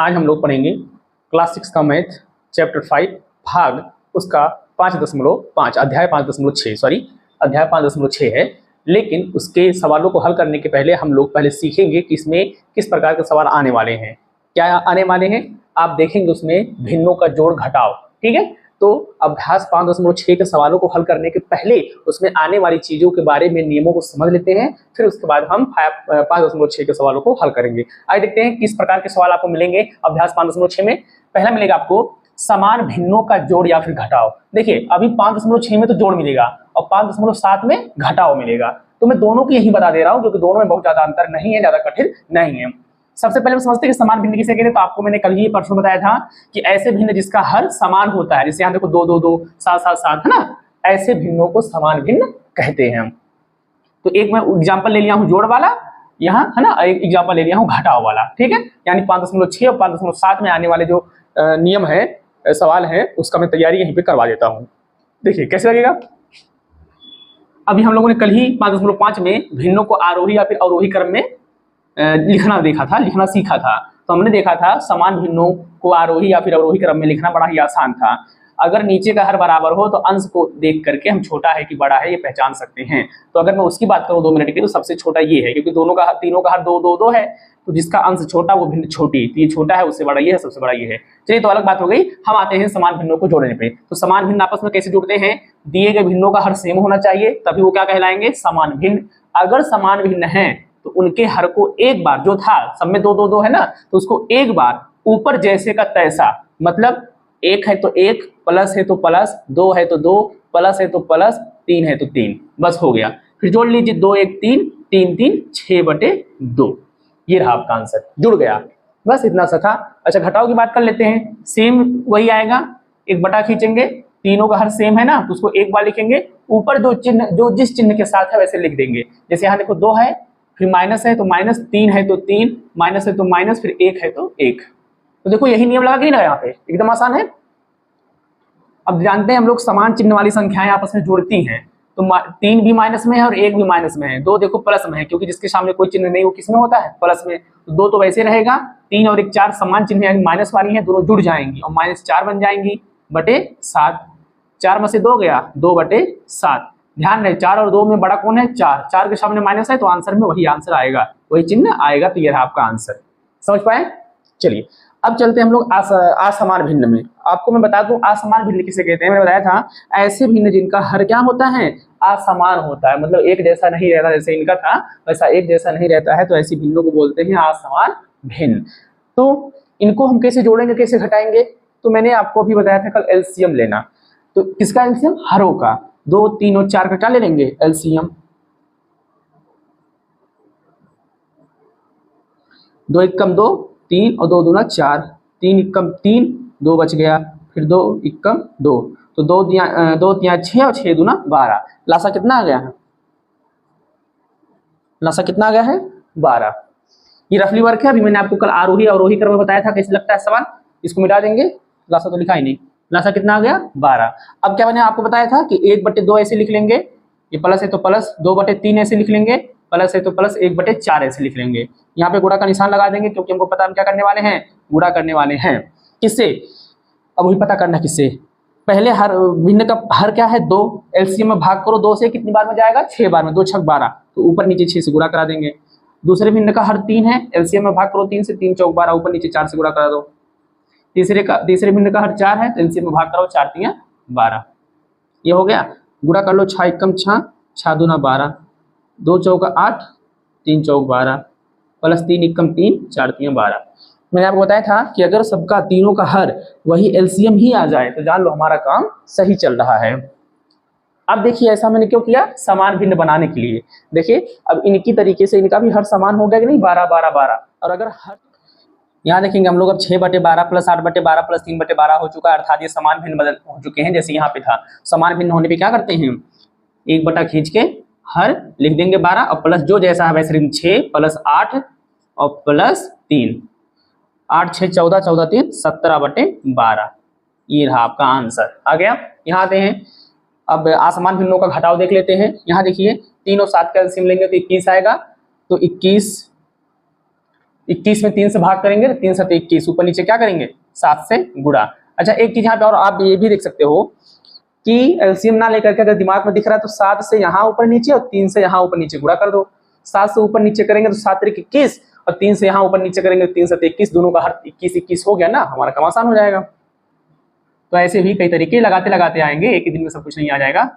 आज हम लोग पढ़ेंगे क्लास 6 का मैथ चैप्टर 5 भाग उसका 5.5 अध्याय 5.6 सॉरी अध्याय 5.6 है। लेकिन उसके सवालों को हल करने के पहले हम लोग पहले सीखेंगे कि इसमें किस प्रकार के सवाल आने वाले हैं। क्या आने वाले हैं आप देखेंगे, उसमें भिन्नों का जोड़ घटाव। ठीक है, तो अभ्यास 5.6 के सवालों को हल करने के पहले उसमें आने वाली चीजों के बारे में नियमों को समझ लेते हैं, फिर उसके बाद हम 5.6 के सवालों को हल करेंगे। आइए देखते हैं किस प्रकार के सवाल आपको मिलेंगे अभ्यास 5.6 में। पहला मिलेगा आपको समान भिन्नों का जोड़ या फिर घटाव। देखिए अभी 5.6 में तो जोड़ मिलेगा और 5.7 में घटाव मिलेगा, तो मैं दोनों की यही बता दे रहा हूं क्योंकि दोनों में बहुत ज्यादा अंतर नहीं है, ज्यादा कठिन नहीं है। सबसे पहले हम समझते हैं कि समान भिन्न किसे कहते हैं। तो आपको मैंने कल ही परसों बताया था कि ऐसे भिन्न जिसका हर समान होता है, जैसे यहाँ देखो 2 2 2 7 7 7 है ना, ऐसे भिन्नों को समान भिन्न कहते हैं। तो एक मैं एग्जांपल ले लिया हूं जोड़ वाला यहाँ है ना, एक एग्जांपल ले लिया हूं घटाव वाला। ठीक है, यानी 5.6 और 5.7 में आने वाले जो नियम है सवाल है उसका मैं तैयारी यहीं पे करवा देता हूँ। देखिए कैसे लगेगा। अभी हम लोगों ने कल ही 5.5 में भिन्नों को आरोही या फिर अवरोही क्रम में लिखना सीखा था। तो हमने देखा था समान भिन्नों को आरोही या फिर अवरोही क्रम में लिखना बड़ा ही आसान था। अगर नीचे का हर बराबर हो तो अंश को देख करके हम छोटा है कि बड़ा है ये पहचान सकते हैं। तो अगर मैं उसकी बात करूं 2 मिनट की, तो सबसे छोटा ये है क्योंकि तीनों का हर 2 2 2 है, तो जिसका अंश छोटा वो भिन्न छोटी, तो ये छोटा है उससे बड़ा ये है, सबसे बड़ा ये है। चलिए तो अलग बात हो गई। हम आते हैं समान भिन्नों को जोड़ने पे। तो समान भिन्न आपस में कैसे जुड़ते हैं, दिए गए भिन्नों का हर सेम होना चाहिए तभी वो क्या कहलाएंगे, समान भिन्न। अगर समान भिन्न है तो उनके हर को एक बार, जो था सब में 2 2 2 है ना, तो उसको एक बार ऊपर जैसे का तैसा, मतलब 1 है तो 1, प्लस है तो प्लस, 2 है तो 2, प्लस है तो प्लस, 3 है तो 3, बस हो गया। फिर जोड़ लीजिए 2 1 3 3 3 6/2, ये रहा आपका आंसर, जुड़ गया। बस इतना सा था। अच्छा घटाव की बात कर लेते हैं। सेम वही आएगा, एक बटा खींचेंगे, तीनों का हर सेम है ना, तो उसको एक बार लिखेंगे, ऊपर जो जिस चिन्ह के साथ है वैसे लिख देंगे। जैसे यहाँ देखो 2 है, फिर माइनस है तो माइनस, 3 है तो 3, माइनस है तो माइनस, फिर 1 है तो 1। तो देखो यही नियम लगा कि ना, यहाँ पे एकदम आसान है। अब जानते हैं हम लोग समान चिन्ह वाली संख्याएं आपस में जुड़ती हैं, तो 3 भी माइनस में है और 1 भी माइनस में है, 2 देखो प्लस में है क्योंकि जिसके सामने कोई चिन्ह नहीं वो किस में होता है, प्लस में। तो 2 तो वैसे रहेगा, 3 और 1 4 समान चिन्ह यानी माइनस वाली है, दोनों जुड़ जाएंगी और -4 बन जाएंगी बटे 7। 4 में से 2 गया, 2/7। ध्यान रहे 4 और 2 में बड़ा कौन है, 4। 4 के सामने माइनस है तो आंसर में वही आंसर आएगा, वही चिन्ह आएगा। तो ये रहा आपका आंसर, समझ पाए। चलिए अब चलते हैं हम लोग असमान भिन्न में। आपको मैं बता दूं असमान भिन्न किसे कहते हैं। मैंने बताया था ऐसे भिन्न जिनका हर क्या होता है, असमान होता है, मतलब एक जैसा नहीं रहता, जैसे इनका था वैसा एक जैसा नहीं रहता है, तो ऐसी भिन्नों को बोलते हैं असमान भिन्न। तो इनको हम कैसे जोड़ेंगे, कैसे घटाएंगे, तो मैंने आपको अभी बताया था कल एलसीएम लेना। तो किसका एलसीएम, हरों का। 2 3 और 4 का क्या ले लेंगे, एलसीएम। 2 एकम 2 3 और 2 दूना 4, 3 एकम 3, 2 बच गया, फिर 2 एकम 2, तो 2 तिया 6 और 6 दूना 12। लासा कितना आ गया है, लासा कितना आ गया है, 12। ये रफली वर्क है। अभी मैंने आपको कल आरोही और अवरोही क्रम में बताया था कैसे लगता है सवाल, इसको मिटा देंगे, लासा तो लिखा ही नहीं। लासा कितना आ गया, 12। अब क्या मैंने आपको बताया था कि 1/2 ऐसे लिख लेंगे, ये प्लस है तो प्लस, 2/3 ऐसे लिख लेंगे, प्लस है तो प्लस, 1/4 ऐसे लिख लेंगे। यहाँ पे गुणा का निशान लगा देंगे क्योंकि हमको पता हम क्या करने वाले हैं, गुणा करने वाले हैं। किससे, अब वही पता करना किससे। पहले हर भिन्न का हर क्या है, 2, एलसीएम में भाग करो 2 से, कितनी बार में जाएगा, 6 बार में, 2 6 12, तो ऊपर नीचे 6 से गुणा करा देंगे। दूसरे भिन्न का हर 3 है, एलसीएम में भाग करो 3 से, 3 चौक 12, ऊपर नीचे 4 से गुणा करा दो। तीसरे भिन्न का हर 4 है, तो एलसीएम में भाग करो 4 3 12, ये हो गया। गुणा कर लो 6 एकम 6, 6 दूना 12, 2 चौका 8, 3 चौक 12, प्लस 3 एकम 3, 4 3 12। मैंने आपको बताया था कि अगर सबका तीनों का हर वही एलसीएम ही आ जाए तो जान लो हमारा काम सही चल रहा है। अब देखिए ऐसा मैंने क्यों किया, समान भिन्न बनाने के लिए। देखिए अब इनकी तरीके से इनका भी हर समान हो गया कि नहीं, 12 12 12। और अगर हर यहाँ देखेंगे हम लोग अब 6/12 प्लस 8/12 प्लस 3/12 हो चुका है, अर्थात ये समान भिन्न बदल हो चुके हैं। जैसे यहाँ पे था समान भिन्न होने पे क्या करते हैं, एक बटा खींच के हर लिख देंगे 12 और प्लस जो जैसा है वैसे 6 प्लस 8 और प्लस 3, 8 6 14, 14 3 17/12। ये रहा आपका आंसर आ गया। यहाँ आते हैं अब असमान भिन्नों का घटाव देख लेते हैं। यहाँ देखिए 3 और 7 का एलसीएम लेंगे तो 21 आएगा, तो 21 21 में 3 से भाग करेंगे तो 3 7 21, ऊपर नीचे क्या करेंगे 7 से गुणा। अच्छा एक चीज यहाँ पे और आप ये भी देख सकते हो कि एलसीएम ना लेकर के अगर दिमाग में दिख रहा है तो 7 से यहाँ ऊपर नीचे और 3 से यहाँ ऊपर नीचे गुणा कर दो। 7 से ऊपर नीचे करेंगे तो 7 3 21 और 3 से यहाँ ऊपर नीचे करेंगे तो 3 7 21, दोनों का हर 21 21 हो गया ना, हमारा काम आसान हो जाएगा। तो ऐसे भी कई तरीके लगाते लगाते आएंगे, एक ही दिन में सब कुछ नहीं आ जाएगा।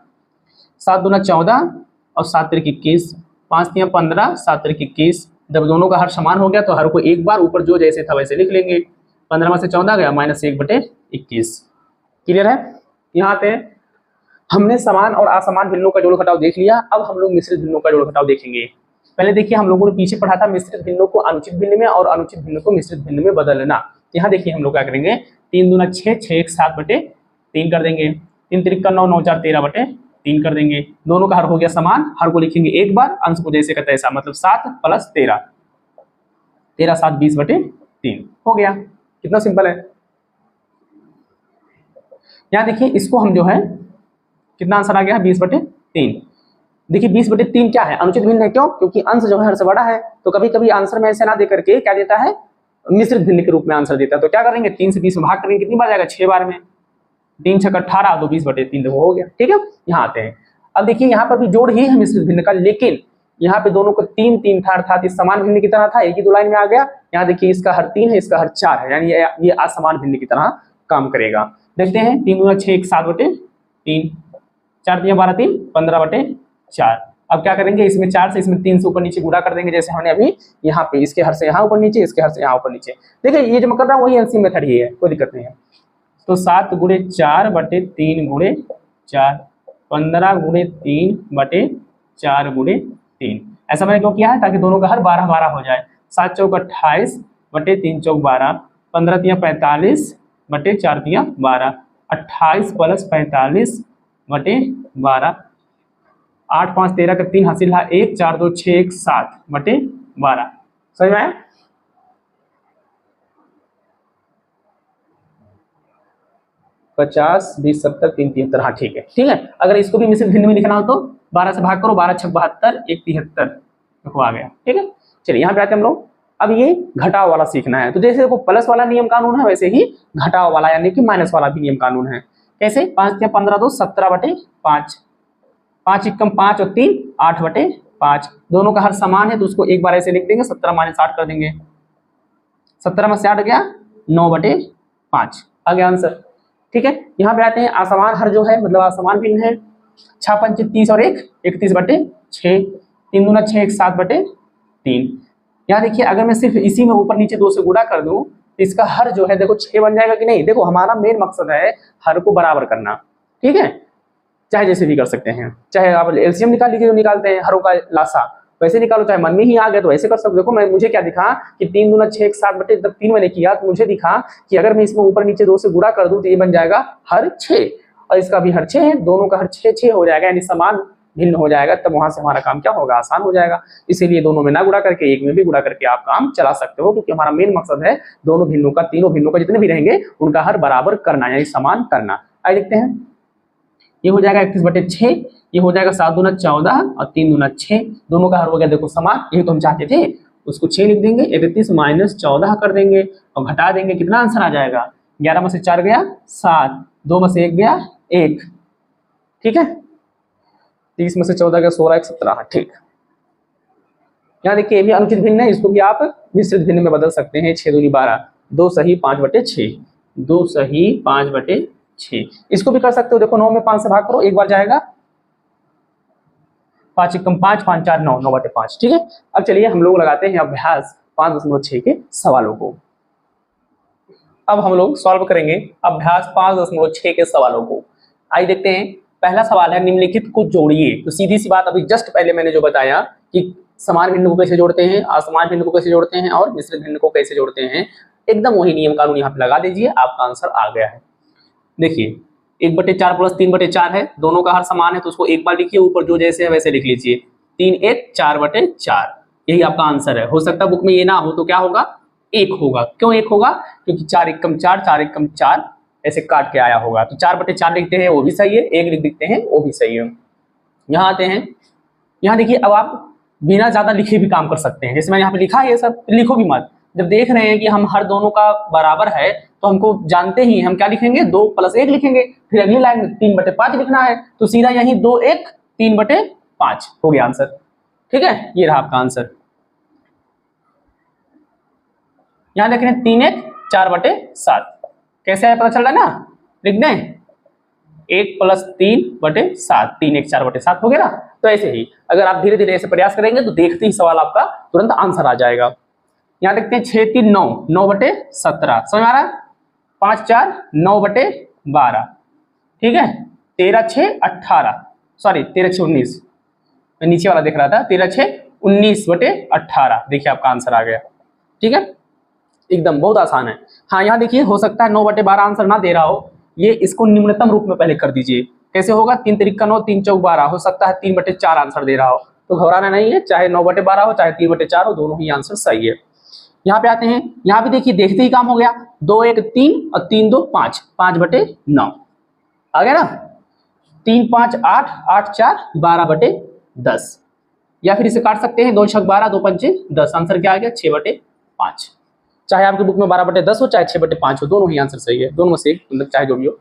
7 दूना 14 और 7 3 21, 5 3 15, 7 3 21। जब दोनों का हर समान हो गया तो हर को एक बार ऊपर जो जैसे था वैसे लिख लेंगे। 15 में से 14 गया -1/21। क्लियर है। यहाँ पे हमने समान और असमान भिन्नों का जोड़ घटाव देख लिया। अब हम लोग मिश्रित भिन्नों का जोड़ घटाव देखेंगे। पहले देखिए हम लोगों ने पीछे पढ़ा था मिश्रित भिन्नों को अनुचित भिन्न में और अनुचित भिन्न को मिश्रित भिन्न में बदलना। यहाँ देखिए हम लोग क्या करेंगे, 3 दूना 6, 6 1 7/3 कर देंगे। 3 3 9, 9 4 13/3 कर देंगे। दोनों का हर हो गया समान, हर को लिखेंगे एक बार, अंश को जैसे का तैसा, मतलब 7 + 13, 13 7 20/3 हो गया। कितना सिंपल है। यहाँ देखिए इसको हम जो है कितना आंसर आ गया 20/3। देखिए 20/3 क्या है, अनुचित भिन्न है। क्यों? क्योंकि अंश जो है हर से बड़ा है। तो कभी कभी आंसर में ऐसे ना दे करके क्या देता है, मिश्रित भिन्न के रूप में आंसर देता है। तो क्या करेंगे, 3 से 20 में भाग करेंगे, कितनी बार जाएगा 6 बार में। 3 6 18, तो 20/3 हो गया। ठीक है, यहाँ आते हैं। अब देखिए यहाँ पर भी जोड़ ही है मिश्रित भिन्न का, लेकिन यहाँ पे दोनों को 3 3 था, अर्थात इस समान भिन्न की तरह था, एक ही 2 लाइन में आ गया। यहाँ देखिए इसका हर 3 है, इसका हर 4 है, यानी ये असमान भिन्न की तरह काम करेगा। देखते हैं 3 दूना 6 1 7/3, 4 3 12 3 15/4। अब क्या करेंगे, इसमें 4 से इसमें 3 से ऊपर नीचे गुणा कर देंगे, जैसे हमने अभी यहाँ पे इसके हर से यहाँ ऊपर नीचे, इसके हर से यहाँ ऊपर नीचे। देखिए ये जो मैं कर रहा हूँ वही एलसीएम मेथड ही है, कोई दिक्कत नहीं है। तो 7 × 4/3 × 4, 15 × 3/4 × 3। ऐसा मैंने क्यों किया है, ताकि दोनों का हर 12 12 हो जाए। 7 चौक 28 बटे 3 चौक 12, 15 तिया 45 बटे 4 तिया 12, 28 + 45 बटे 12, 8 5 13 का 3 हासिल है 1, 4 2 6 1 7 बटे 12। समझ में आया। 50 20 70 3 73, हाँ ठीक है। ठीक है, अगर इसको भी मिश्रित भिन्न में लिखना हो तो 12 से भाग करो, 12 6 72, 1 73 देखो आ गया। ठीक है, चलिए यहाँ पे आते हैं हम लोग। अब ये घटाव वाला सीखना है। तो जैसे देखो प्लस वाला नियम कानून है, वैसे ही घटाव वाला यानी कि माइनस वाला भी नियम कानून है। कैसे, 5 या 15 2 17/5, 5 1 5 और 3 8/5। दोनों का हर समान है तो उसको एक बार ऐसे लिख देंगे, 17 - 8 कर देंगे। 17 में से 8 गया 9/5 आ गया आंसर। ठीक है, यहाँ पे आते हैं असमान हर जो है, मतलब असमान भिन्न है। 6 5 30 और 1 31/6, 3 दूना 6 1 7/3। यहाँ देखिए अगर मैं सिर्फ इसी में ऊपर नीचे 2 से गुणा कर दूं तो इसका हर जो है देखो 6 बन जाएगा कि नहीं। देखो हमारा मेन मकसद है हर को बराबर करना। ठीक है, चाहे जैसे भी कर सकते हैं, चाहे आप एलसीएम निकाल लीजिए, जो निकालते हैं हरों का लासा वैसे निकालो, चाहे मन में ही आ गया तो ऐसे कर सकते हो। देखो मुझे क्या दिखा कि 3 दूना 6 1 7/3 मैंने किया तो मुझे दिखा कि अगर मैं इसमें ऊपर नीचे 2 से गुणा कर दूं तो ये बन जाएगा हर 6, और इसका भी हर 6 है, दोनों का हर 6 6 हो जाएगा, यानी समान भिन्न हो जाएगा। तब वहां से हमारा काम क्या होगा, आसान हो जाएगा। इसीलिए दोनों में ना गुणा करके एक में भी गुणा करके आप काम चला सकते हो, क्योंकि हमारा मेन मकसद है दोनों भिन्नों का, तीनों भिन्नों का जितने भी रहेंगे उनका हर बराबर करना, यानी समान करना। आइए देखते हैं, ये हो जाएगा 31/6, ये हो जाएगा 7 दूना 14 और 3 दूना 6, दोनों का हर हो गया देखो समान। यही तो हम चाहते थे, उसको 6 लिख देंगे, 31 - 14 कर देंगे और घटा देंगे। कितना आंसर आ जाएगा, 11 में से 4 गया 7, 2 में से 1 गया 1। ठीक है, 30 में से 14 गया 16 1 17, ठीक। यहाँ देखिए ये भी अनुचित भिन्न है, इसको भी आप मिश्रित भिन्न में बदल सकते हैं। 6 दूनी 12, 2 सही 5/6, 2 सही 5/6। इसको भी कर सकते हो, देखो 9 में 5 से भाग करो, एक बार जाएगा, 5 1 5 5 4 9, 9/5। ठीक है, अब चलिए हम लोग लगाते हैं अभ्यास 5.6 के सवालों को। अब हम लोग सॉल्व करेंगे अभ्यास 5.6 के सवालों को। आइए देखते हैं, पहला सवाल है निम्नलिखित को जोड़िए। तो सीधी सी बात, अभी जस्ट पहले मैंने जो बताया कि समान भिन्न को कैसे जोड़ते हैं, असमान भिन्न को कैसे जोड़ते हैं और मिश्रित भिन्न को कैसे जोड़ते हैं, एकदम वही नियम कानून यहाँ पे लगा दीजिए, आपका आंसर आ गया है। देखिए 1/4 + 3/4 है, दोनों का हर समान है तो उसको एक बार लिखिए, ऊपर जो जैसे है वैसे लिख लीजिए। 3 1 4/4, यही आपका आंसर है। हो सकता है बुक में ये ना हो तो क्या होगा, 1 होगा। क्यों 1 होगा, क्योंकि 4 1 4, 4 1 4 ऐसे काट के आया होगा। तो 4/4 लिखते हैं वो भी सही है, 1 लिख देते हैं वो भी सही है। यहाँ आते हैं, यहाँ देखिए अब आप बिना ज्यादा लिखे भी काम कर सकते हैं। जैसे मैंने यहाँ पे लिखा है ये सब, लिखो भी मत, जब देख रहे हैं कि हम हर दोनों का बराबर है तो हमको जानते ही हम क्या लिखेंगे, 2 + 1 लिखेंगे। फिर अगली लाइन में 3/5 लिखना है, तो सीधा यही 2 1 3/5 हो गया आंसर। ठीक है, ये रहा आपका आंसर। यहां देख रहे हैं 3 1 4/7 कैसे है पता चल रहा है ना, लिख दें 1 + 3/7 3 1 4/7 हो गया ना। तो ऐसे ही अगर आप धीरे धीरे ऐसे प्रयास करेंगे तो देखते ही सवाल आपका तुरंत आंसर आ जाएगा। यहाँ देखते हैं 6 3 9 9/17 समझ में आ रहा है। 5 4 9/12 ठीक है। 13 6 18 सॉरी 13 6 19 मैं नीचे वाला देख रहा था, 13 6 19/18 देखिए आपका आंसर आ गया। ठीक है, एकदम बहुत आसान है। हाँ यहाँ देखिए हो सकता है 9/12 आंसर ना दे रहा हो, ये इसको निम्नतम रूप में पहले कर दीजिए। कैसे होगा, 3 3 9 3 4 12 हो सकता है 3/4 आंसर दे रहा हो, तो घबराना नहीं है, चाहे 9/12 हो चाहे 3/4 हो, दोनों ही आंसर सही है। यहाँ पे आते हैं, यहाँ भी देखिए देखते ही काम हो गया, 2 1 3 और 3 2 5 5/9 आ गया ना। 3 5 8 8 4 12/10 या फिर इसे काट सकते हैं 2 6 12 2 5 10 आंसर क्या आ गया 6/5। चाहे आपके बुक में 12/10 हो चाहे 6/5 हो, दोनों ही आंसर सही है, दोनों में से मतलब चाहे जो भी हो।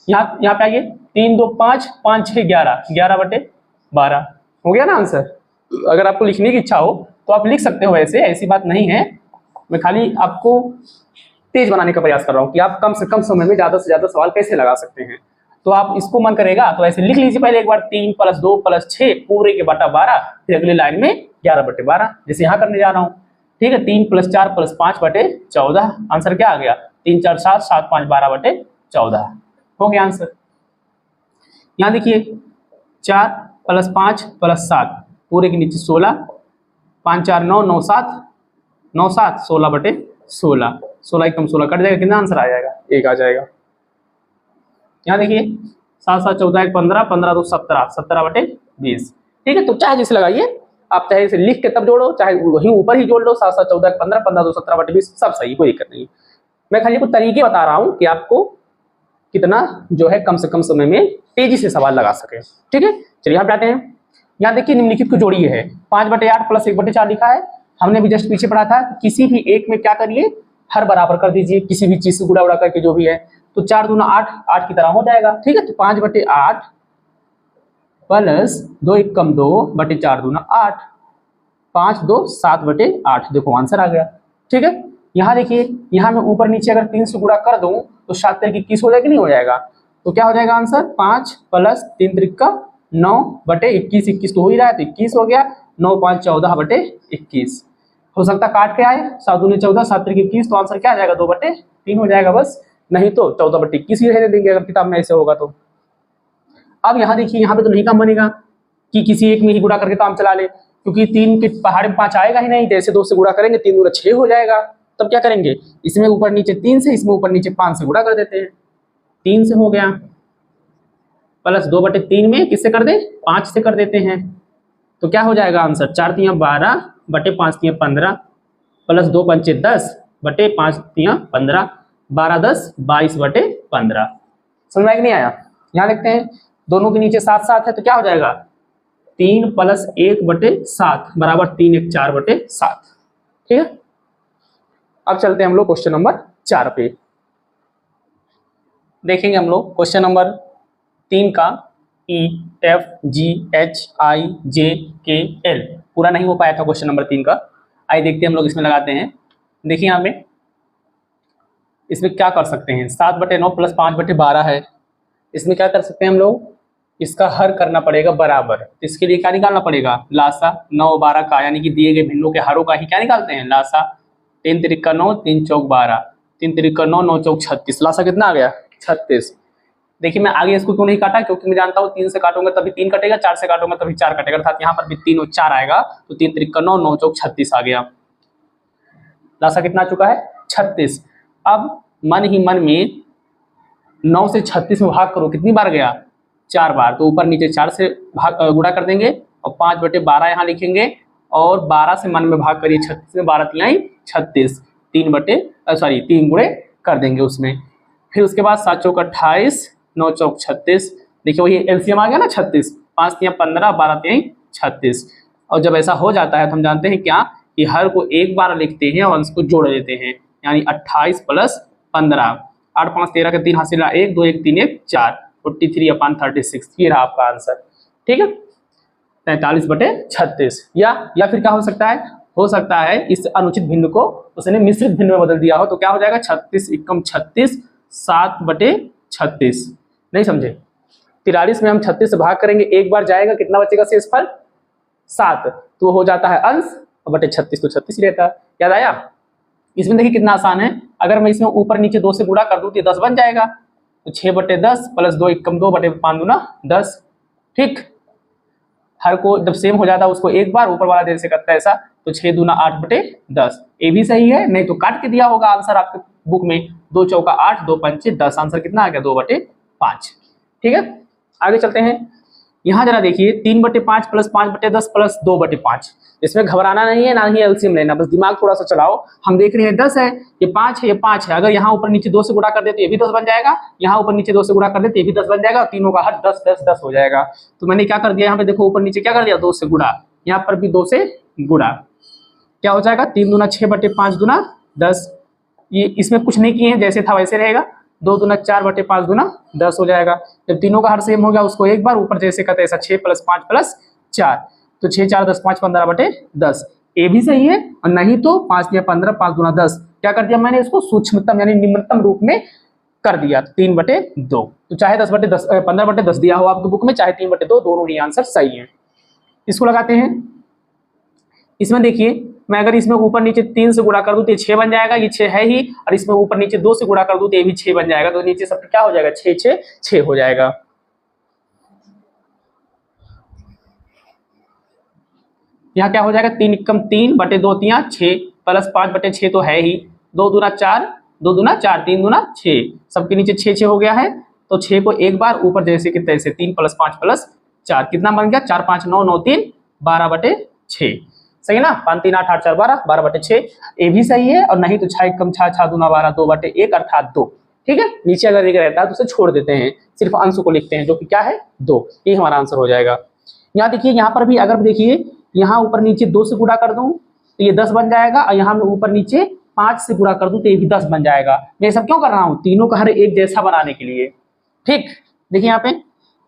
यहाँ पे आइए 3 2 5 5 6 11 11/12 हो गया ना आंसर। अगर आपको लिखने की इच्छा हो तो आप लिख सकते हो, ऐसी बात नहीं है, मैं खाली आपको तेज बनाने का प्रयास कर रहा हूँ कि आप कम से कम समय में ज़्यादा से ज़्यादा सवाल कैसे लगा सकते हैं। तो आप इसको मन करेगा तो ऐसे लिख लीजिए पहले एक बार 3 + 2 + 6 पूरे के बटा 12, फिर अगली लाइन में 11/12 जैसे यहाँ करने जा रहा हूँ। ठीक है, 3 + 4 + 5/14 आंसर क्या आ गया 3 4 7 7 5 12/14 हो गया आंसर। यहाँ देखिए 4 + 5 + 7 पूरे के नीचे 16 5 4 9 9 7 9 7 16/16 16 एकदम 16 कट जाएगा, कितना आंसर आ जाएगा 1 आ जाएगा। यहाँ देखिए 7 7 14 1 15 15 2 17 17/20 ठीक है। तो चाहे जैसे लगाइए आप, चाहे इसे लिख के तब जोड़ो चाहे वहीं ऊपर ही जोड़ लो, 7 7 14 1 15 15 2 17/20 सब सही, कोई दिक्कत नहीं। मैं खाली कुछ तरीके बता रहा हूँ कि आपको कितना जो है कम से कम समय में तेजी से सवाल लगा सके। ठीक है, चलिए यहाँ पे आते हैं। यहाँ देखिए निम्नलिखित को जोड़िए है 5/8 + 1/4 लिखा है, हमने भी जस्ट पीछे पढ़ा था किसी भी एक में क्या करिए हर बराबर कर दीजिए, किसी भी चीज से गुणा उड़ा करके जो भी है, तो 4 दूना 8 8 की तरह हो जाएगा। ठीक है, तो 5/8 + 2 1 कम 2 बटे 4 दूना 8 5 2 7/8 देखो आंसर आ गया। ठीक है, यहाँ देखिए यहाँ मैं ऊपर नीचे अगर 3 से गुणा कर दूं तो 7 3 21 हो जाएगा, नहीं हो जाएगा, तो क्या हो जाएगा आंसर 5 + 3 3 9/21 21 तो हो ही रहा है, तो 21 हो गया। 9 5 14/21 हो सकता काट के आए 7 दूनी 14 7 3 21 तो आंसर क्या आ जाएगा 2/3 हो जाएगा बस, नहीं तो 14/21 ही रहने देंगे अगर किताब में ऐसे होगा तो। अब यहाँ देखिए यहाँ पे तो नहीं काम बनेगा कि किसी एक में ही गुणा करके काम चला ले, क्योंकि 3 के पहाड़ में 5 आएगा ही नहीं, जैसे 2 से गुणा करेंगे 3 दूना 6 हो जाएगा। तब क्या करेंगे इसमें ऊपर नीचे 3 से, इसमें ऊपर नीचे 5 से गुणा कर देते हैं, 3 से हो गया प्लस 2/3 में किससे कर दे 5 से कर देते हैं, तो क्या हो जाएगा आंसर 4 3 12 बटे 5 3 15 प्लस 2 5 10 बटे 5 3 15 12 10 22/15 समझ में नहीं आया। यहाँ देखते हैं दोनों के नीचे 7 7 है तो क्या हो जाएगा 3 + 1/7 बराबर 3 1 4/7। ठीक है, अब चलते हैं हम लोग क्वेश्चन नंबर 4 पे। देखेंगे हम लोग क्वेश्चन नंबर 3 का E F G H I J K L पूरा नहीं हो पाया था क्वेश्चन नंबर 3 का। आइए देखते हैं हम लोग इसमें लगाते हैं। देखिए यहाँ पे इसमें क्या कर सकते हैं 7/9 + 5/12 है, इसमें क्या कर सकते हैं हम लोग, इसका हर करना पड़ेगा बराबर। इसके लिए क्या निकालना पड़ेगा लासा 9 12 का, यानी कि दिए गए भिन्नों के हरों का ही क्या निकालते हैं लासा। 3 3 9 3 4 12 3 3 9 9 4 36 लासा कितना आ गया 36। देखिए मैं आगे इसको क्यों नहीं काटा, क्योंकि मैं जानता हूँ 3 से काटूंगा तभी 3 कटेगा, 4 से काटूंगा तभी 4 कटेगा, अर्थात यहाँ पर भी 3 और 4 आएगा, तो 3 3 9 9 4 36 आ गया। लासा कितना आ चुका है 36। अब मन ही मन में 9 से 36 में भाग करो, कितनी बार गया 4 बार, तो ऊपर नीचे 4 से भाग गुणा कर देंगे और 5/12 यहाँ लिखेंगे और 12 से मन में भाग करिए 36 में, 12 3 36 3 गुणे कर देंगे उसमें। फिर उसके बाद 7 चौक 28 9 चौक 36, देखिए वही एलसीएम आ गया ना 36, 5 3 15 12 3 36। और जब ऐसा हो जाता है तो हम जानते हैं क्या कि हर को एक बार लिखते हैं और अंश को जोड़ देते हैं, यानी 28 प्लस 15, 8 5 13 के 3 हासिल 1 2 1 3 1 4, 43/36, ये रहा आपका आंसर। ठीक है, 43/36। या फिर क्या हो सकता है इस अनुचित भिन्न को उसने मिश्रित भिन्न में बदल दिया हो, तो क्या हो जाएगा 36 एकम 36, 7/36। नहीं समझे? 43 में हम 36 से भाग करेंगे, एक बार जाएगा, कितना बचेगा शेषफल 7, तो हो जाता है अंश, बटे 36 तो 36 रहता है। याद आया? इसमें देखिए कितना आसान है, अगर मैं इसमें ऊपर नीचे 2 से गुणा कर दूं तो 10 बन जाएगा, तो 6/10 प्लस 2 एकम 2/5 दूना 10। ठीक, हर को जब सेम हो जाता है उसको एक बार ऊपर वाला जैसे करता है ऐसा, तो 6 दूना 8/10, ये भी सही है, नहीं तो काट के दिया होगा आंसर आपके बुक में, 2 चौका 8 2 पंचे 10, आंसर कितना आ गया 2/5। ठीक है, आगे चलते हैं। यहाँ जरा देखिए 3/5 प्लस 5/10 प्लस 2/5, इसमें घबराना नहीं है, ना ही एलसीएम लेना, बस दिमाग थोड़ा सा चलाओ। हम देख रहे हैं 10 है, ये 5 है, ये 5 है, अगर यहाँ ऊपर नीचे 2 से गुणा कर दे तो ये भी 10 बन जाएगा, यहाँ ऊपर नीचे 2 से गुणा कर दे तो ये भी 10 बन जाएगा, और तीनों का हर 10 10 10 हो जाएगा। तो मैंने क्या कर दिया यहाँ पे, देखो ऊपर नीचे क्या कर दिया, 2 से गुणा, यहाँ पर भी 2 से गुणा, क्या हो जाएगा 3 दूना 6/5 दूना 10, ये इसमें कुछ नहीं किए हैं, जैसे था वैसे रहेगा, 2 दूना 4/5 दूना 10 हो जाएगा। जब तीनों का हर सेम हो गया उसको एक बार ऊपर जैसे करते ऐसा 6 + 5 + 4, तो 6 4 10 5 15/10, ये भी सही है, और नहीं तो 5 या 15 5 दूना 10, क्या कर दिया मैंने इसको सूक्ष्मतम यानी निम्नतम रूप में कर दिया, 3/2। तो चाहे 10/10 15/10 दिया हो आपकी बुक में, चाहे 3/2, दोनों ही आंसर सही है। इसको लगाते हैं, इसमें देखिए मैं अगर इसमें ऊपर नीचे 3 से गुणा कर दूं तो ये 6 बन जाएगा, ये 6 है ही, और इसमें ऊपर नीचे 2 से गुणा कर दूं तो ये भी 6 बन जाएगा, तो नीचे सब क्या हो जाएगा 6 6 6 हो जाएगा। यहाँ क्या हो जाएगा 3 एकम 3/2 3 6 प्लस 5/6 तो है ही, 2 दूना 4 2 दूना 4 3 दूना 6, सबके नीचे 6 6 हो गया है, तो 6 को एक बार ऊपर जैसे कि तैसे 3 + 5 + 4, कितना बन गया 4 5 9 9 3 12/6, सही है ना, 5 3 8 8 4 12 12/6, ये भी सही है, और नहीं तो 6 एकम 6 6 दूना 12 2/1 अर्थात 2। ठीक है, नीचे अगर एक रहता है तो उसे छोड़ देते हैं, सिर्फ अंश को लिखते हैं जो कि क्या है 2, ये हमारा आंसर हो जाएगा। यहाँ देखिए, यहाँ पर भी अगर देखिए यहाँ ऊपर नीचे 2 से गुणा कर दूं तो ये 10 बन जाएगा, और यहाँ मैं ऊपर नीचे 5 से गुणा कर दूं तो ये भी 10 बन जाएगा। मैं सब क्यों कर रहा हूँ, तीनों का हर एक जैसा बनाने के लिए। ठीक, देखिए यहाँ पे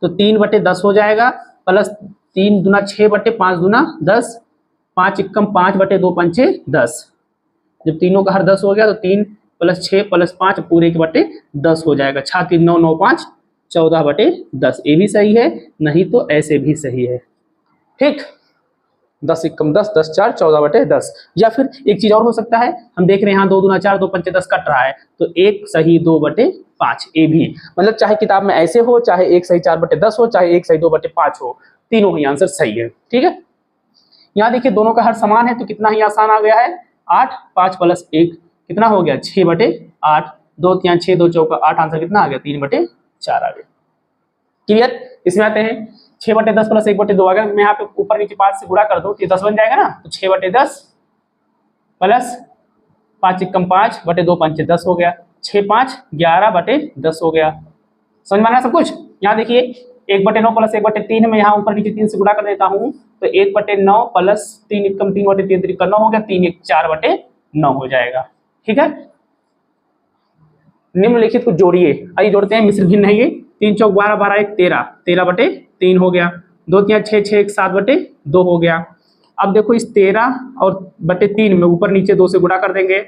तो 3/10 हो जाएगा, प्लस 3 दूना 6/5 दूना 10, 5 एकम 5/2 पंचे 10, जब तीनों का हर 10 हो गया तो 3 + 6 + 5 पूरे के बटे 10 हो जाएगा, 6 3 9 9 5 14/10, ये भी सही है, नहीं तो ऐसे भी सही है। ठीक, 10 एकम 10 10 4 14/10। या फिर एक चीज और हो सकता है, हम देख रहे हैं यहाँ 2 दूना 4 2 पंचे 10 कट रहा है, तो 1 सही 2/5, ये भी मतलब चाहे किताब में ऐसे हो, चाहे 1 सही 4/10 हो, चाहे 1 सही 2/5 हो, तीनों ही आंसर सही है। ठीक है, यहाँ देखिए दोनों का हर समान है, तो कितना ही आसान आ गया है, 8 5 + 1 कितना हो गया 6/8, 2 3 6 2 चौका 8, आंसर कितना आ गया 3/4 आ गया। क्लियर? इसमें आते हैं 6/10 + 1/2, अगर मैं यहाँ पे ऊपर नीचे 5 से गुणा कर दूं तो 10 बन जाएगा ना, तो 6/10 प्लस 5 एकम 5/2 पंचे 10 हो गया, 6 5 11/10 हो गया। समझ में आ रहा है सब कुछ? यहाँ देखिए 1/9 + 1/3 में यहाँ ऊपर नीचे 3 से गुणा कर देता हूँ, तो 1/9 प्लस 3 एकम 3/3 3 9 हो गया, 3 1 4/9 हो जाएगा। ठीक है, निम्नलिखित को जोड़िए, आइए जोड़ते हैं, मिश्र भिन्न है ये, 3 चौक 12 12 1 13 13/3 हो गया, 2 3 6 6 1 7/2 हो गया। अब देखो इस 13 और बटे 3 में ऊपर नीचे 2 से गुणा कर देंगे,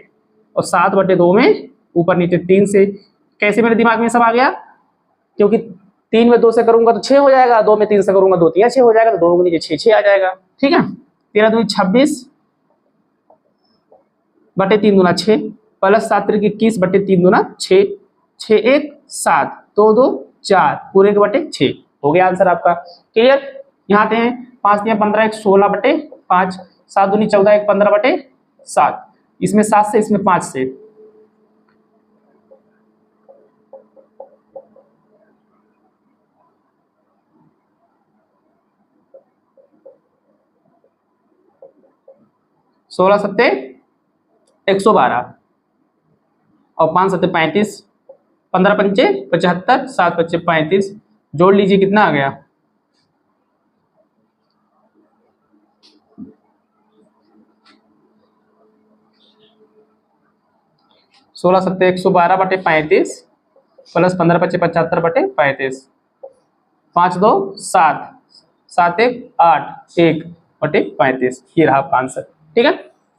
और 7/2 में ऊपर नीचे 3 से, कैसे मेरे दिमाग में सब आ गया, क्योंकि 3 में 2 से करूंगा तो 6 हो जाएगा, 2 में 3 से करूंगा 2 3 6 हो जाएगा, तो दोनों के नीचे 6 6 आ जाएगा। ठीक है, 13 दूनी 26 बटे 3 दूना 6 प्लस 7 3 21 बटे 3 दूना 6 6 1 7 2 2 4 पूरे के बटे 6 हो गया आंसर आपका। क्लियर? यहाँ आते हैं 5 3 15 1 16/5, 7 दूनी 14 1 15/7, इसमें 7 से इसमें 5 से, सोलह सत्ते 112 और 5 सत्ते 35, 15 पंचे 75, 7 पंचे 35, जोड़ लीजिए कितना आ गया, 16×7 = 112/35 प्लस 15×5 = 75/35, 5 2 7, 7 1 8, 1/35। ये रहा आपका आंसर। ठीक है,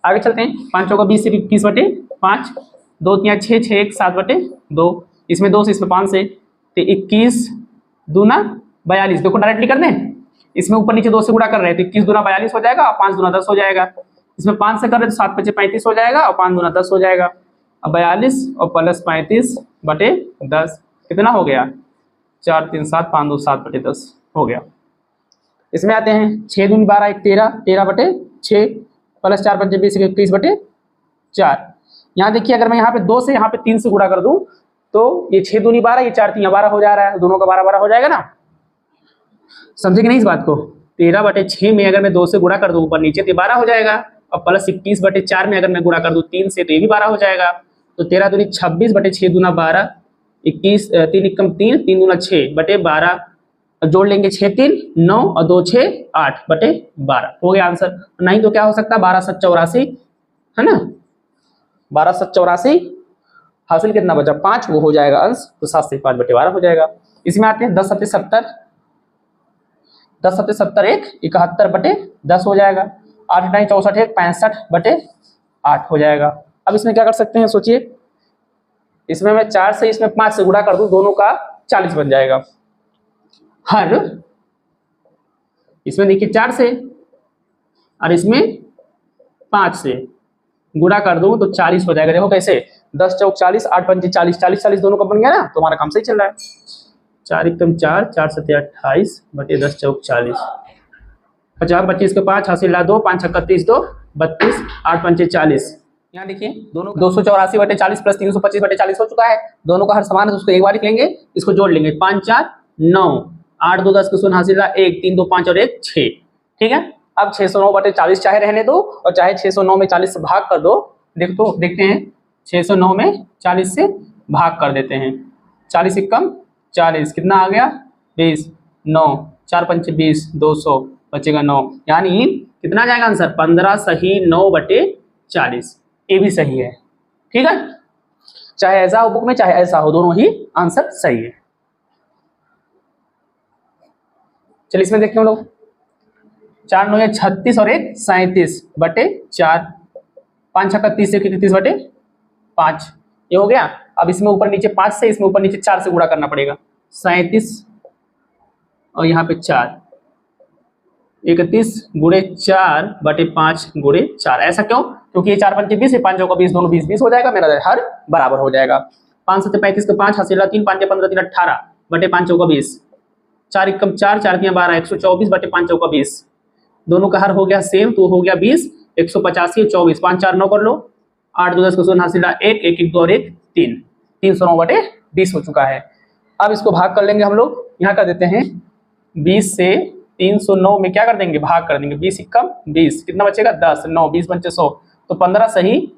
आगे चलते हैं। 5 चौका 20 से 21/5, 2 3 6 6 1 7/2, इसमें 2 से इसमें 5 से, तो 21 दूना 42। देखो डायरेक्टली कर दें, इसमें ऊपर नीचे 2 से गुणा कर रहे हैं तो 21 दूना 42 हो जाएगा और 5 दूना 10 हो जाएगा। इसमें 5 से कर रहे तो 7 5 35 हो जाएगा और 5 दूना 10 हो जाएगा। अब 42 और प्लस 35/10 कितना हो गया? 4 3 7, 5 2 7/10 हो गया। इसमें आते हैं 6 दूनी 12 1 13, 13/6 प्लस 4 5 20 21/4। यहाँ देखिए अगर मैं यहाँ पे 2 से यहाँ पे 3 से गुणा कर दूं तो ये 6 दूनी 12, ये 4 3 12 हो जा रहा है, दोनों का 12 12 हो जाएगा ना। समझे कि नहीं इस बात को? 13/6 में अगर मैं 2 से गुणा कर दूं ऊपर नीचे तो 12 हो जाएगा, और प्लस 21/4 में अगर मैं गुणा कर दूं 3 से तो ये भी 12 हो जाएगा। तो 13 दूनी 26/6 दूना 12, 21 3 एकम 3, 3 दूना 6/12, जोड़ लेंगे 6 3 9 और 2 6 8/12 हो गया आंसर। नहीं तो क्या हो सकता है? 12 7 84 है ना, 12 7 84 हासिल कितना बचा? 5, वो हो जाएगा अंश, तो 7 से 5/12 हो जाएगा। इसमें आते हैं 10 7 70, 10 7 70 1 71/10 हो जाएगा। 8 9 64 1 65/8 हो जाएगा। अब इसमें क्या कर सकते हैं सोचिए, इसमें मैं 4 से इसमें 5 से गुणा कर दूं, दोनों का 40 बन जाएगा। हर इसमें देखिए 4 से और इसमें 5 से गुणा कर दूं तो 40 हो जाएगा। देखो कैसे, 10 चौक 40, 8 पंचे 40, 40 40 दोनों का बन गया ना, तो हमारा काम सही चल रहा है। 4 एकम 4, 4 7 28/10 चौक 40, 50 25 के 5 हासिल 2, 5 6 31 2 32, 8 पंचे 40। यहाँ देखिए दोनों 284/40 प्लस 325/40 हो चुका है। दोनों का हर समान है तो उसको एक बार लिख लेंगे, इसको जोड़ लेंगे। 5 4 9, 8 2 10 के शून्य हासिल 1, 3 2 5 और 1 6। ठीक है, अब 609/40 चाहे रहने दो और चाहे 609 में 40 से भाग कर दो। देखते हैं 609 में 40 से भाग कर देते हैं। 40 एकम 40 कितना आ गया? 20, 9 4 5 20, 200 बचेगा 9, यानी कितना जाएगा आंसर? 15 सही 9/40। ये भी सही है। ठीक है, चाहे ऐसा हो बुक में चाहे ऐसा हो, दोनों ही आंसर सही है। चलिए इसमें देखते हैं हम लोग। 4 9 36 और 1 37/4, 5 6 30 1 31/5, ये हो गया। अब इसमें ऊपर नीचे 5 से, इसमें ऊपर नीचे 4 से गुणा करना पड़ेगा। 37 और यहाँ पे 4, 31 गुणे 4/5 गुणे 4। ऐसा क्यों? क्योंकि ये 4 पंचे 20 है, 5 चौका 20, दोनों 20 20 हो जाएगा, मेरा हर बराबर हो जाएगा। 5 7 35 के 5 हासिल 3, 5 15 3 18/5 चौका 20, 4 एकम 4, 4 3 12, 124/5 चौका 20। दोनों का हर हो गया सेम, तो हो गया 20, 185 24, 5 4 9 कर लो, 8 2 10 के शून्य हासिल 1 1 1 2 और 1 3, 309/20 हो चुका है। अब इसको भाग कर लेंगे हम लोग, यहाँ कर देते हैं 20 से 309 में क्या कर देंगे? भाग कर देंगे। 20 एकम 20, कितना बचेगा? 10, 9 20 पंचे 100, तो 15 सही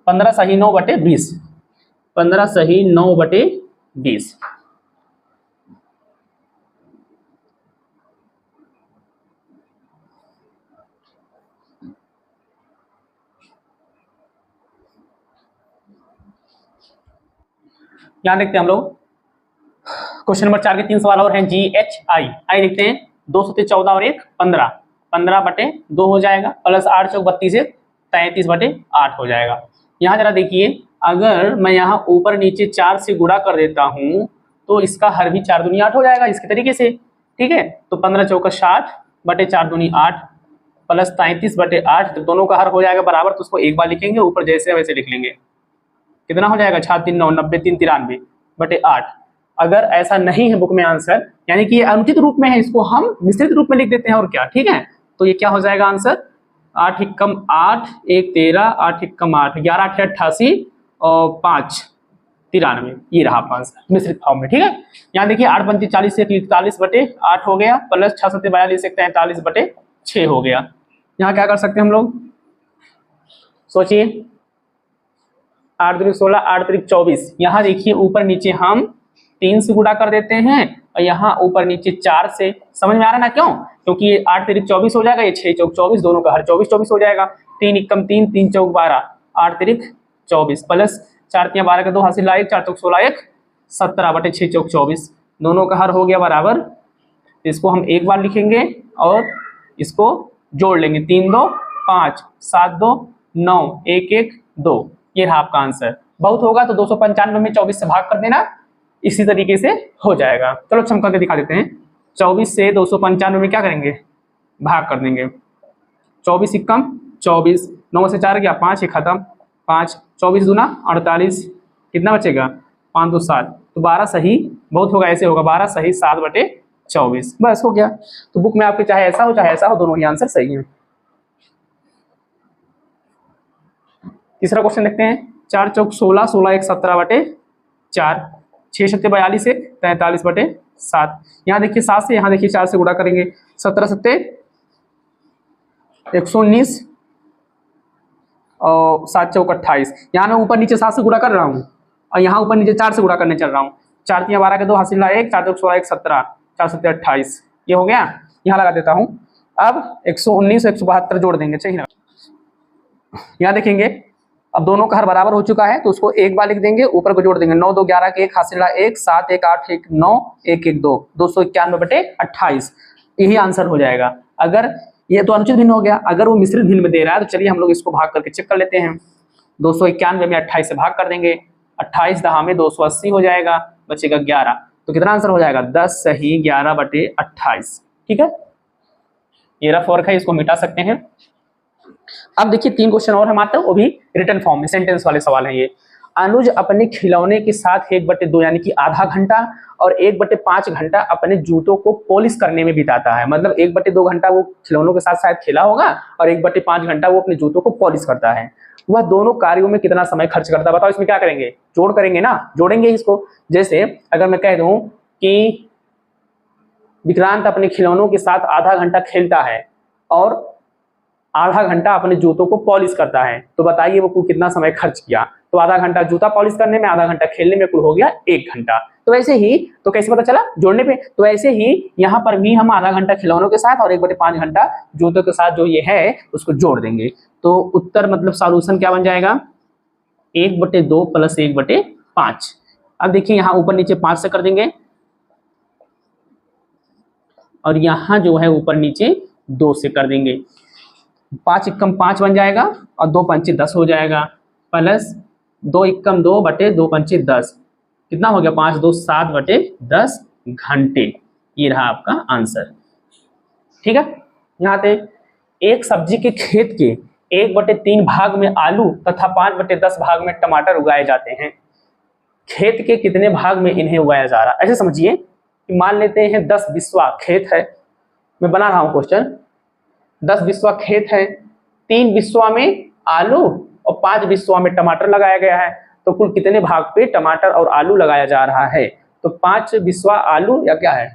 9/20, 15 सही 9/20। यहाँ देखते हैं हम लोग क्वेश्चन नंबर 4 के 3 सवाल और हैं। GHI आई देखते हैं। 2 7 14 और 1 15, 15/2 हो जाएगा, प्लस 8 चौक 32 33/8 हो जाएगा। यहाँ जरा देखिए, अगर मैं यहाँ ऊपर नीचे 4 से गुणा कर देता हूँ तो इसका हर भी 4 दूनी 8 हो जाएगा इसके तरीके से। ठीक है, तो 15 चौका 60/4 दूनी 8 प्लस 33/8, तो दोनों का हर हो जाएगा बराबर, तो उसको एक बार लिखेंगे, ऊपर जैसे वैसे लिख लेंगे। कितना हो जाएगा? 6 3 9 90 3 93/8। अगर ऐसा नहीं है बुक में आंसर, यानी कि ये अनुचित रूप में है, इसको हम मिश्रित रूप में लिख देते हैं और क्या। ठीक है, तो ये क्या हो जाएगा आंसर? 8 एकम 8 1 13, 8 एकम 8 11 8 88 और 5 93, ये रहा आंसर मिश्रित फॉर्म में। ठीक है, यहाँ देखिए 8 पंचे 40 से 41/8 हो गया, प्लस 6 7 42 से 43/6 हो गया। यहाँ क्या कर सकते हैं हम लोग? सोचिए, 8 दूनी 16, 8 त्रिक 24। यहाँ देखिए ऊपर नीचे हम 3 से गुणा कर देते हैं और यहाँ ऊपर नीचे 4 से। समझ में आ रहा है ना क्यों? क्योंकि ये 8 त्रिक 24 हो जाएगा, ये 6 चौक 24, दोनों का हर 24 24 हो जाएगा। 3 एकम 3, 3 चौक 12, 8 तिरिक 24 प्लस 4 तिया 12 के 2 हासिल 1 4 चौक 16 1 17 बटे 6 चौक 24। दोनों का हर हो गया बराबर। इसको हम एक बार लिखेंगे और इसको जोड़ लेंगे। 3 2 5 7 2 9 1 1 2। ये रहा आपका आंसर। बहुत होगा तो 295 में 24 से भाग कर देना, इसी तरीके से हो जाएगा। चलो हम करके दिखा देते हैं। 24 से 295 में क्या करेंगे, भाग कर देंगे। 24 इक्कम 24, 9 से 4 गया 5, ये खत्म 5, 24 दूना 48, कितना बचेगा 5 2 7, तो 12 सही। बहुत होगा ऐसे होगा 12 सही 7 बटे 24, बस हो गया। तो बुक में आपके चाहे ऐसा हो दोनों ही आंसर सही हैं। तीसरा क्वेश्चन देखते हैं। 4 चौक 16 16 1 17 बटे 4, 6 सत्ते 42 1 43 बटे 7। यहाँ देखिए 7 से, यहाँ देखिए 4 से गुणा करेंगे। 17 सत्ते 119 और 7 चौक 28। यहाँ मैं ऊपर नीचे 7 से गुणा कर रहा हूँ और यहाँ ऊपर नीचे 4 से गुणा करने चल रहा हूँ। 4 तिया 12 के 2 हासिल 1 4 चौक 16 1 17 4 सत्ते 28, ये हो गया। यहाँ लगा देता हूँ। अब 119 172 जोड़ देंगे, चाहिए ना। यहाँ देखेंगे अब दोनों का हर बराबर हो चुका है तो उसको एक बार लिख देंगे, ऊपर को जोड़ देंगे। 9 2 11 के 1 हासिल 1 7 1 8 1 9 1 1 2 291 बटे 28, यही आंसर हो जाएगा। अगर ये तो अनुचित भिन्न हो गया, अगर वो मिश्रित भिन्न में दे रहा है तो चलिए हम लोग इसको भाग करके चेक कर लेते हैं। 291 में 28 से भाग कर देंगे, 28 दहा में 280 हो जाएगा, बचेगा 11। तो कितना आंसर हो जाएगा 10 सही 11 बटे 28। ठीक है, ये रफ वर्क है, इसको मिटा सकते हैं। अब देखिए 3 क्वेश्चन और हम आते हैं, वो भी रिटन फॉर्म में, सेंटेंस वाले सवाल हैं ये। अनुज अपने खिलौने के साथ 1/2 यानी कि आधा घंटा और 1/5 घंटा अपने जूतों को पॉलिश करने में बिताता है। मतलब 1/2 घंटा वो खिलौनों के साथ शायद खेला होगा और 1/5 घंटा वो अपने जूतों को पॉलिश करता है। वह दोनों कार्यों में कितना समय खर्च करता है, बताओ। इसमें क्या करेंगे, जोड़ करेंगे ना, जोड़ेंगे इसको। जैसे अगर मैं कह दूं कि विक्रांत अपने खिलौनों के साथ आधा घंटा खेलता है और आधा घंटा अपने जूतों को पॉलिश करता है, तो बताइए वो कितना समय खर्च किया। तो आधा घंटा जूता पॉलिश करने में, आधा घंटा खेलने में, कुल हो गया 1 घंटा। तो ऐसे ही, तो कैसे पता चला, जोड़ने पे। तो ऐसे ही यहाँ पर भी हम आधा घंटा खिलौनों के साथ और 1/5 घंटा जूतों के साथ जो ये है उसको जोड़ देंगे। तो उत्तर मतलब सॉल्यूशन क्या बन जाएगा, 1/2 प्लस 1/5। अब देखिए यहाँ ऊपर नीचे 5 से कर देंगे और यहाँ जो है ऊपर नीचे 2 से कर देंगे। 5 इक्कम 5 बन जाएगा और 2 पंचे 10 हो जाएगा, प्लस 2 इक्कम 2 बटे 2 पंचे 10, कितना हो गया 5 2 7 बटे 10 घंटे। ये रहा आपका आंसर। ठीक है, यहाँ पे एक सब्जी के खेत के 1/3 भाग में आलू तथा 5/10 भाग में टमाटर उगाए जाते हैं। खेत के कितने भाग में इन्हें उगाया जा रहा है। ऐसे समझिए कि मान लेते हैं 10 बिस्वा खेत है, मैं बना रहा हूं क्वेश्चन। 10 बिस्वा खेत है, 3 बिस्वा में आलू और 5 बिस्वा में टमाटर लगाया गया है, तो कुल कितने भाग पे टमाटर और आलू लगाया जा रहा है। तो 5 बिस्वा आलू या क्या है,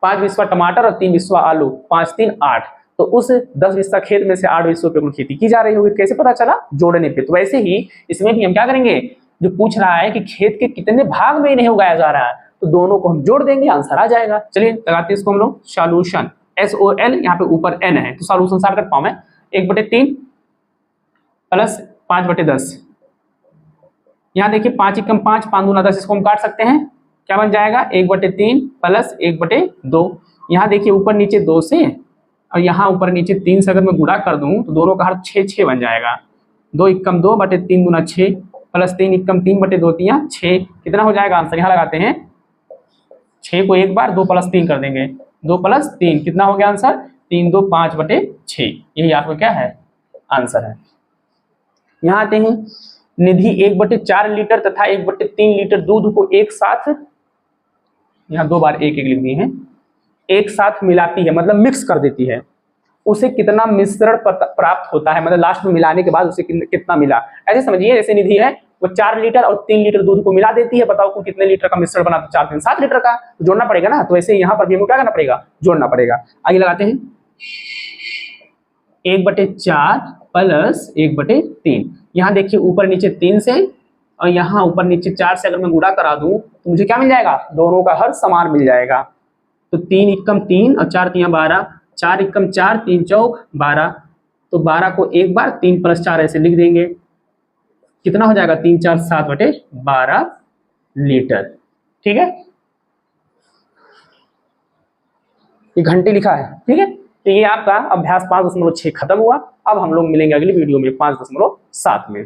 5 बिस्वा टमाटर और 3 बिस्वा आलू, 5 3 8। तो उस 10 बिस्वा खेत में से 8 बिस्वों पे कुल खेती की जा रही होगी। कैसे पता चला, जोड़ने पे। तो वैसे ही इसमें भी हम क्या करेंगे, जो पूछ रहा है कि खेत के कितने भाग में इन्हें उगाया जा रहा है, तो दोनों को हम जोड़ देंगे, आंसर आ जाएगा। चलिए लगाते हैं इसको हम लोग। सॉल्यूशन SOL, यहाँ पे ऊपर N है तो सॉल्यूशन शॉर्टकट फॉर्म है। 1/3 प्लस 5/10। यहाँ देखिए 5 इक्कम 5 5 दूना 10, इसको हम काट सकते हैं, क्या बन जाएगा 1/3 प्लस 1/2। यहाँ देखिए ऊपर नीचे 2 से और यहाँ ऊपर नीचे 3 से अगर मैं गुणा कर दूं तो दोनों का हर 6 6 बन जाएगा। 2 इक्कम 2 बटे 3 दूना 6 प्लस 3 इक्कम 3 बटे 2 तिया 6, कितना हो जाएगा आंसर। यहाँ लगाते हैं 6 को एक बार 2 + 3 कर देंगे, 2 + 3 कितना हो गया आंसर 3 2 5/6। यही आपका क्या है आंसर है। यहाँ आते हैं, निधि 1/4 लीटर तथा 1/3 लीटर दूध को एक साथ, यहाँ 2 बार 1 1 लिख दिए हैं, एक साथ मिलाती है, मतलब मिक्स कर देती है। उसे कितना मिश्रण प्राप्त होता है, मतलब लास्ट में मिलाने के बाद उसे कितना मिला। ऐसे समझिए जैसे निधि है वो 4 लीटर और 3 लीटर दूध को मिला देती है, बताओ को कितने लीटर का मिश्रण बना, तो 4 3 7 लीटर का, तो जोड़ना पड़ेगा ना। तो ऐसे यहाँ पर भी हमें क्या करना पड़ेगा, जोड़ना पड़ेगा। आगे लगाते हैं 1/4 प्लस 1/3। यहाँ देखिए ऊपर नीचे 3 से और यहाँ ऊपर नीचे 4 से अगर मैं गुणा करा दूं तो मुझे क्या मिल जाएगा, दोनों का हर समान मिल जाएगा। तो 3 इक्कम 3 और 4 तिया 12, 4 इक्कम 4 3 चौक 12, तो 12 को एक बार 3 + 4 ऐसे लिख देंगे, कितना हो जाएगा 3 4 7/12 लीटर। ठीक है, ये घंटे लिखा है। ठीक है, तो ये आपका अभ्यास 5.6 खत्म हुआ। अब हम लोग मिलेंगे अगली वीडियो में 5.7 में।